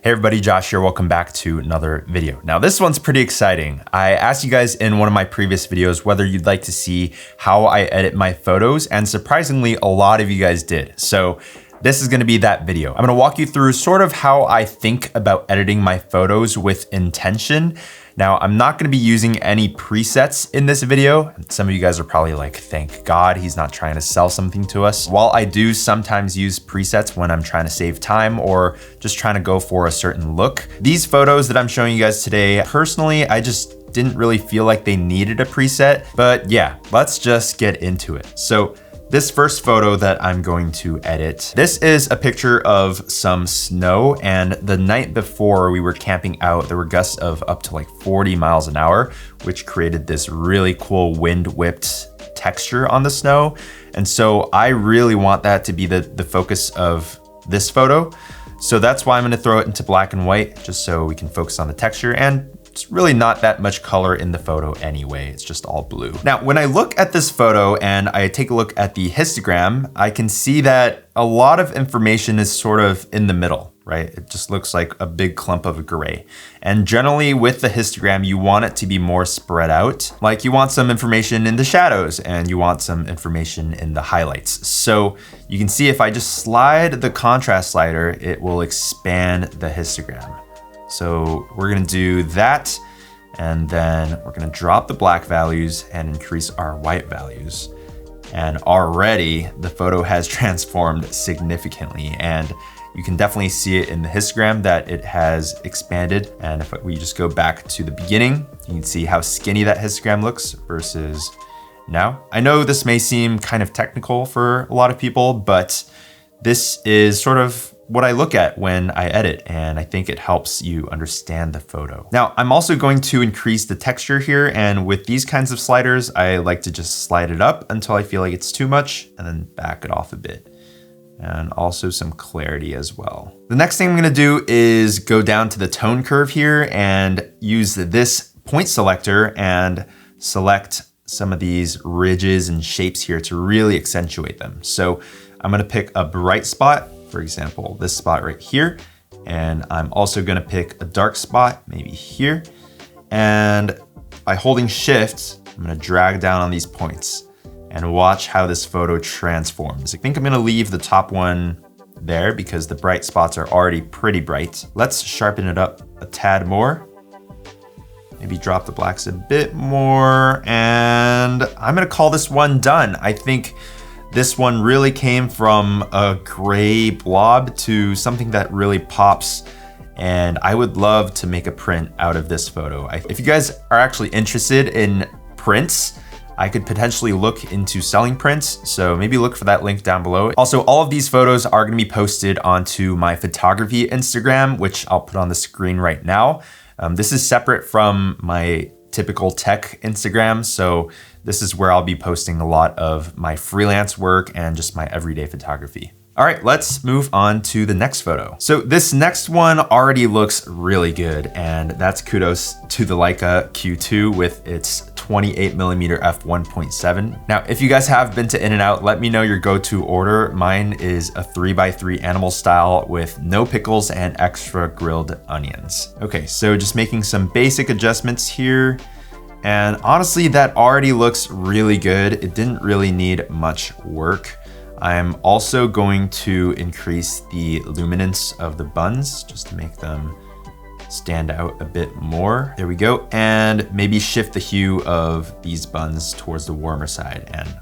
Hey everybody, Josh here. Welcome back to another video. Now this one's pretty exciting. I asked you guys in one of my previous videos whether you'd like to see how I edit my photos, and surprisingly, a lot of you guys did. So this is gonna be that video. I'm gonna walk you through sort of how I think about editing my photos with intention. Now, I'm not gonna be using any presets in this video. Some of you guys are probably like, thank God he's not trying to sell something to us. While I do sometimes use presets when I'm trying to save time or just trying to go for a certain look, these photos that I'm showing you guys today, personally, I just didn't really feel like they needed a preset. But yeah, let's just get into it. So this first photo that I'm going to edit, this is a picture of some snow, and the night before we were camping out, there were gusts of up to like 40 miles an hour, which created this really cool wind whipped texture on the snow. And so I really want that to be the focus of this photo. So that's why I'm gonna throw it into black and white, just so we can focus on the texture, and it's really not that much color in the photo anyway, it's just all blue. Now, when I look at this photo and I take a look at the histogram, I can see that a lot of information is sort of in the middle, right? It just looks like a big clump of gray. And generally with the histogram, you want it to be more spread out. Like you want some information in the shadows and you want some information in the highlights. So you can see if I just slide the contrast slider, it will expand the histogram. So we're gonna do that, and then we're gonna drop the black values and increase our white values. And already the photo has transformed significantly, and you can definitely see it in the histogram that it has expanded. And if we just go back to the beginning, you can see how skinny that histogram looks versus now. I know this may seem kind of technical for a lot of people, but this is sort of what I look at when I edit, and I think it helps you understand the photo. Now, I'm also going to increase the texture here, and with these kinds of sliders, I like to just slide it up until I feel like it's too much, and then back it off a bit. And also some clarity as well. The next thing I'm gonna do is go down to the tone curve here and use this point selector and select some of these ridges and shapes here to really accentuate them. So I'm gonna pick a bright spot, for example, this spot right here. And I'm also gonna pick a dark spot, maybe here. And by holding Shift, I'm gonna drag down on these points and watch how this photo transforms. I think I'm gonna leave the top one there because the bright spots are already pretty bright. Let's sharpen it up a tad more. Maybe drop the blacks a bit more. And I'm gonna call this one done. I think this one really came from a gray blob to something that really pops, and I would love to make a print out of this photo. If you guys are actually interested in prints, I could potentially look into selling prints, so maybe look for that link down below. Also, all of these photos are gonna be posted onto my photography Instagram, which I'll put on the screen right now. This is separate from my typical tech Instagram, so this is where I'll be posting a lot of my freelance work and just my everyday photography. All right, let's move on to the next photo. So this next one already looks really good, and that's kudos to the Leica Q2 with its 28mm f1.7. Now, if you guys have been to In-N-Out, let me know your go-to order. Mine is a 3x3 animal style with no pickles and extra grilled onions. Okay, so just making some basic adjustments here. And honestly, that already looks really good. It didn't really need much work. I'm also going to increase the luminance of the buns just to make them stand out a bit more. There we go. And maybe shift the hue of these buns towards the warmer side. And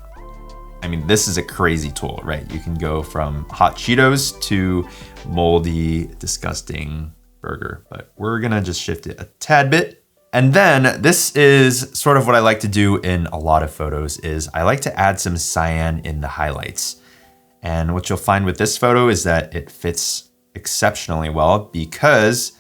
I mean, this is a crazy tool, right? You can go from hot Cheetos to moldy, disgusting burger, but we're gonna just shift it a tad bit. And then this is sort of what I like to do in a lot of photos is I like to add some cyan in the highlights. And what you'll find with this photo is that it fits exceptionally well because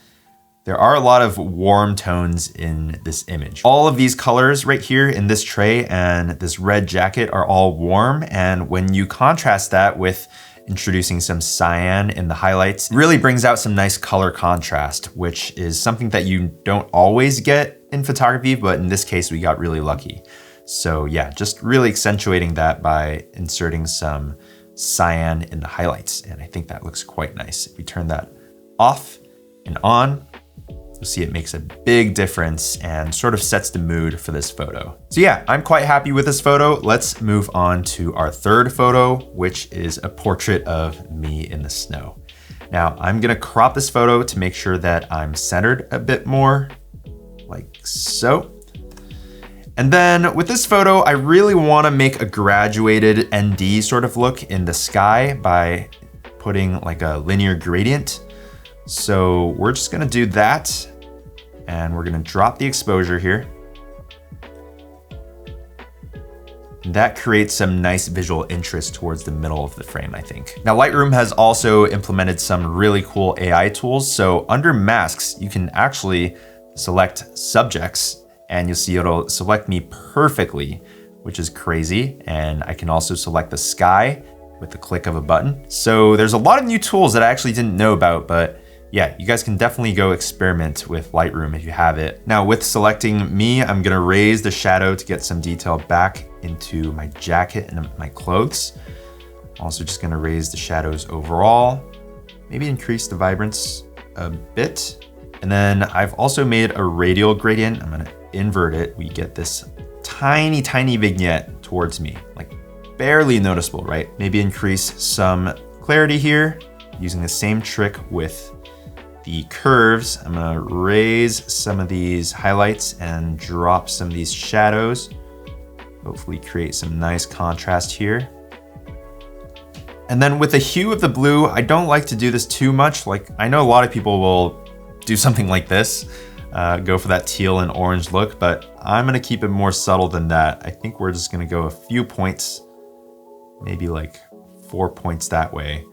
there are a lot of warm tones in this image. All of these colors right here in this tray and this red jacket are all warm. And when you contrast that with introducing some cyan in the highlights, it really brings out some nice color contrast, which is something that you don't always get in photography, but in this case, we got really lucky. So yeah, just really accentuating that by inserting some cyan in the highlights. And I think that looks quite nice. If we turn that off and on, you'll see it makes a big difference and sort of sets the mood for this photo. So yeah, I'm quite happy with this photo. Let's move on to our third photo, which is a portrait of me in the snow. Now I'm gonna crop this photo to make sure that I'm centered a bit more, like so. And then with this photo, I really wanna make a graduated ND sort of look in the sky by putting like a linear gradient. So we're just gonna do that, and we're gonna drop the exposure here. And that creates some nice visual interest towards the middle of the frame, I think. Now, Lightroom has also implemented some really cool AI tools. So under masks, you can actually select subjects, and you'll see it'll select me perfectly, which is crazy. And I can also select the sky with the click of a button. So there's a lot of new tools that I actually didn't know about, but yeah, you guys can definitely go experiment with Lightroom if you have it. Now with selecting me, I'm gonna raise the shadow to get some detail back into my jacket and my clothes. Also just gonna raise the shadows overall, maybe increase the vibrance a bit. And then I've also made a radial gradient. I'm gonna invert it. We get this tiny, tiny vignette towards me, like barely noticeable, right? Maybe increase some clarity here using the same trick with the curves. I'm gonna raise some of these highlights and drop some of these shadows. Hopefully create some nice contrast here. And then with the hue of the blue, I don't like to do this too much. Like I know a lot of people will do something like this, go for that teal and orange look, but I'm gonna keep it more subtle than that. I think we're just gonna go a few points, maybe like 4 points that way.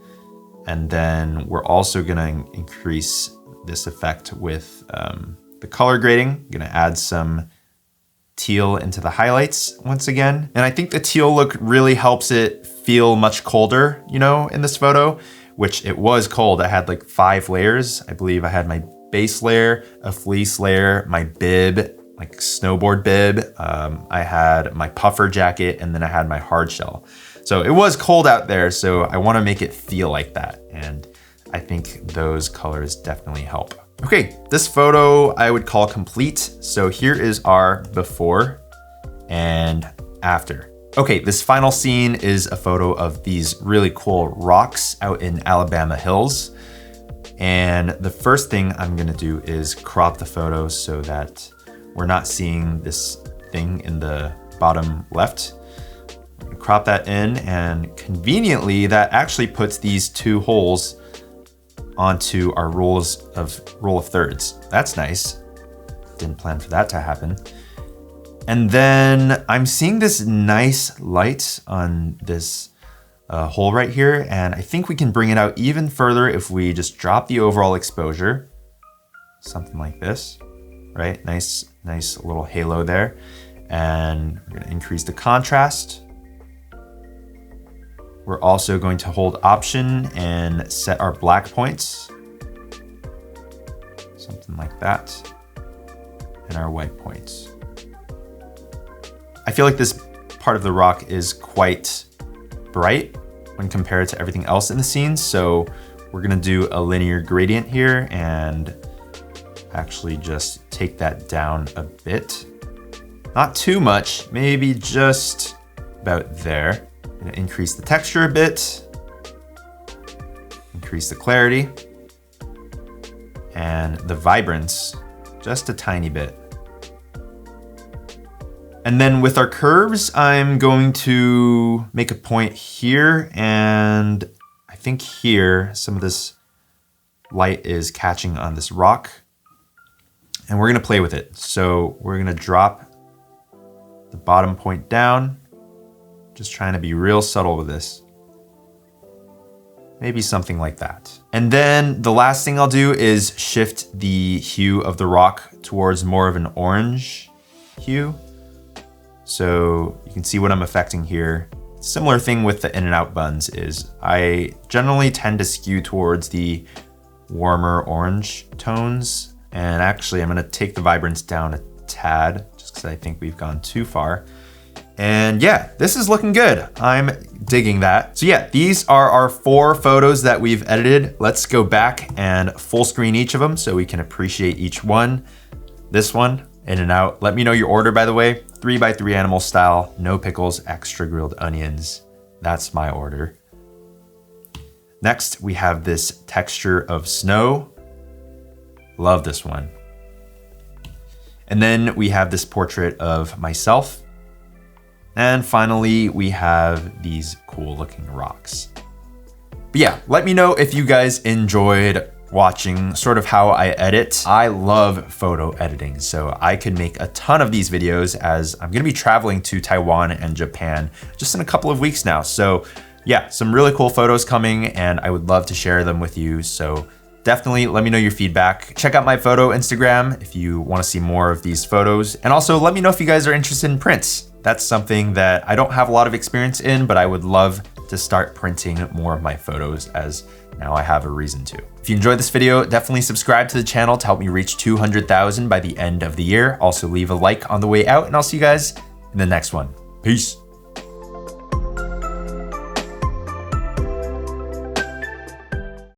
And then we're also gonna increase this effect with the color grading. I'm gonna add some teal into the highlights once again. And I think the teal look really helps it feel much colder, you know, in this photo, which it was cold. I had like 5 layers. I believe I had my base layer, a fleece layer, my bib, like snowboard bib. I had my puffer jacket, and then I had my hard shell. So it was cold out there, so I wanna make it feel like that. And I think those colors definitely help. Okay, this photo I would call complete. So here is our before and after. Okay, this final scene is a photo of these really cool rocks out in Alabama hills. And the first thing I'm gonna do is crop the photo so that we're not seeing this thing in the bottom left. Crop that in, and conveniently that actually puts these 2 holes onto our rule of thirds. That's nice. Didn't plan for that to happen. And then I'm seeing this nice light on this hole right here, and I think we can bring it out even further if we just drop the overall exposure. Something like this, right? Nice little halo there. And we're gonna increase the contrast. We're also going to hold Option and set our black points. Something like that. And our white points. I feel like this part of the rock is quite bright when compared to everything else in the scene. So we're gonna do a linear gradient here and actually just take that down a bit. Not too much, maybe just about there. I'm gonna increase the texture a bit, increase the clarity, and the vibrance just a tiny bit. And then with our curves, I'm going to make a point here, and I think here, some of this light is catching on this rock, and we're gonna play with it. So we're gonna drop the bottom point down, just trying to be real subtle with this. Maybe something like that. And then the last thing I'll do is shift the hue of the rock towards more of an orange hue. So you can see what I'm affecting here. Similar thing with the in and out buns is I generally tend to skew towards the warmer orange tones. And actually I'm gonna take the vibrance down a tad just because I think we've gone too far. And yeah, this is looking good. I'm digging that. So yeah, these are our 4 photos that we've edited. Let's go back and full screen each of them so we can appreciate each one. This one, in and out. Let me know your order, by the way. 3x3 animal style, no pickles, extra grilled onions. That's my order. Next, we have this texture of snow. Love this one. And then we have this portrait of myself. And finally, we have these cool looking rocks. But yeah, let me know if you guys enjoyed watching sort of how I edit. I love photo editing, so I could make a ton of these videos as I'm gonna be traveling to Taiwan and Japan just in a couple of weeks now. So yeah, some really cool photos coming and I would love to share them with you. So definitely let me know your feedback. Check out my photo Instagram if you wanna see more of these photos. And also let me know if you guys are interested in prints. That's something that I don't have a lot of experience in, but I would love to start printing more of my photos as now I have a reason to. If you enjoyed this video, definitely subscribe to the channel to help me reach 200,000 by the end of the year. Also leave a like on the way out and I'll see you guys in the next one. Peace.